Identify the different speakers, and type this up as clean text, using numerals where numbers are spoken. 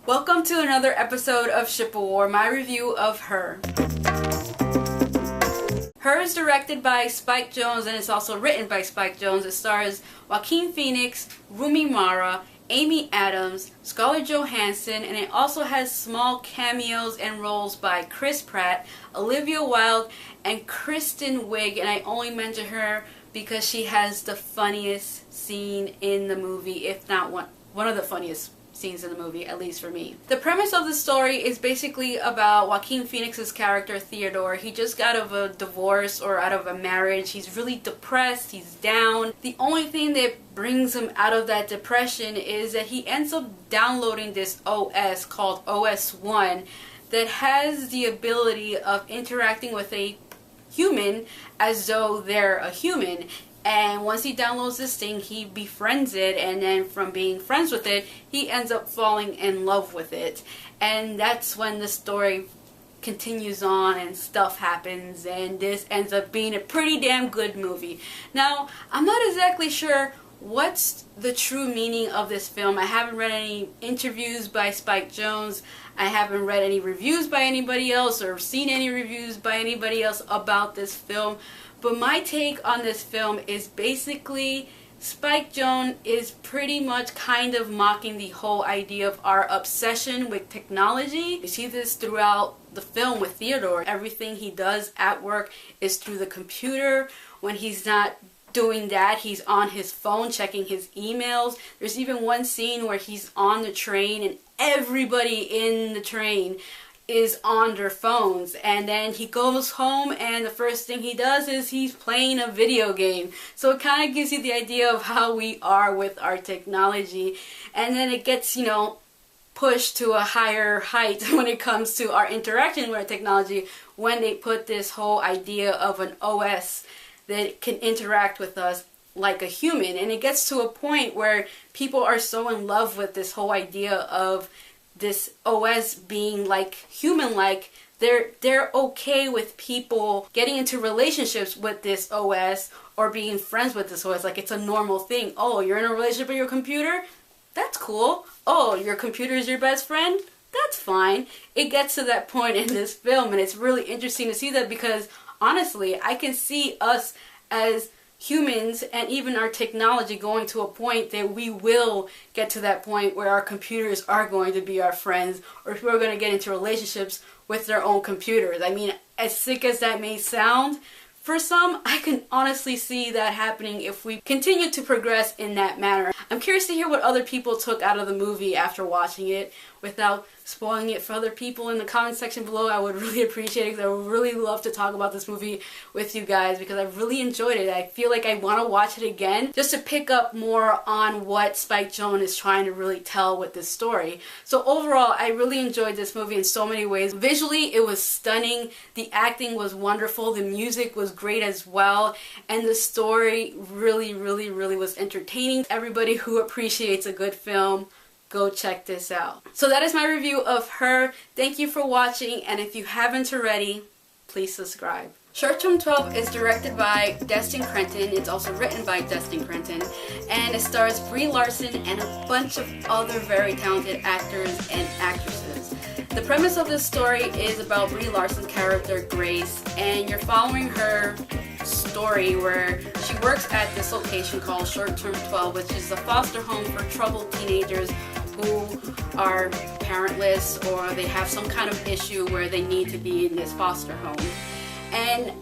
Speaker 1: Welcome to another episode of Ship of War, my review of Her. Her is directed by Spike Jonze and it's also written by Spike Jonze. It stars Joaquin Phoenix, Rooney Mara, Amy Adams, Scarlett Johansson, and it also has small cameos and roles by Chris Pratt, Olivia Wilde, and Kristen Wiig, and I only mention her because she has the funniest scene in the movie, if not one of the funniest scenes in the movie, at least for me. The premise of the story is basically about Joaquin Phoenix's character Theodore. He just got out of a divorce or out of a marriage. He's really depressed, he's down. The only thing that brings him out of that depression is that he ends up downloading this OS called OS1 that has the ability of interacting with a human as though they're a human. And once he downloads this thing, he befriends it, and then from being friends with it, he ends up falling in love with it. And that's when the story continues on and stuff happens, and this ends up being a pretty damn good movie. Now, I'm not exactly sure what's the true meaning of this film. I haven't read any interviews by Spike Jonze. I haven't read any reviews by anybody else or seen any reviews by anybody else about this film. But my take on this film is basically Spike Jonze is pretty much kind of mocking the whole idea of our obsession with technology. You see this throughout the film with Theodore. Everything he does at work is through the computer. When he's not doing that, he's on his phone checking his emails. There's even one scene where he's on the train and everybody in the train is on their phones, and then he goes home and the first thing he does is he's playing a video game. So it kind of gives you the idea of how we are with our technology, and then it gets, pushed to a higher height when it comes to our interaction with our technology when they put this whole idea of an OS that can interact with us like a human. And it gets to a point where people are so in love with this whole idea of this OS being like human-like, they're okay with people getting into relationships with this OS or being friends with this OS. Like, it's a normal thing. Oh, you're in a relationship with your computer? That's cool. Oh, your computer is your best friend? That's fine. It gets to that point in this film, and it's really interesting to see that because, honestly, I can see us as humans and even our technology going to a point that we will get to that point where our computers are going to be our friends, or if we're going to get into relationships with their own computers. I mean, as sick as that may sound, for some, I can honestly see that happening if we continue to progress in that manner. I'm curious to hear what other people took out of the movie after watching it without spoiling it for other people in the comment section below. I would really appreciate it because I would really love to talk about this movie with you guys because I really enjoyed it. I feel like I want to watch it again just to pick up more on what Spike Jonze is trying to really tell with this story. So overall, I really enjoyed this movie in so many ways. Visually, it was stunning. The acting was wonderful. The music was great as well. And the story really, really, really was entertaining. Everybody who appreciates a good film, go check this out. So that is my review of Her. Thank you for watching, and if you haven't already, please subscribe. Short Term 12 is directed by Destin Crenton. It's also written by Destin Crenton, and it stars Brie Larson and a bunch of other very talented actors and actresses. The premise of this story is about Brie Larson's character Grace, and you're following her story where she works at this location called Short Term 12, which is a foster home for troubled teenagers who are parentless or they have some kind of issue where they need to be in this foster home. And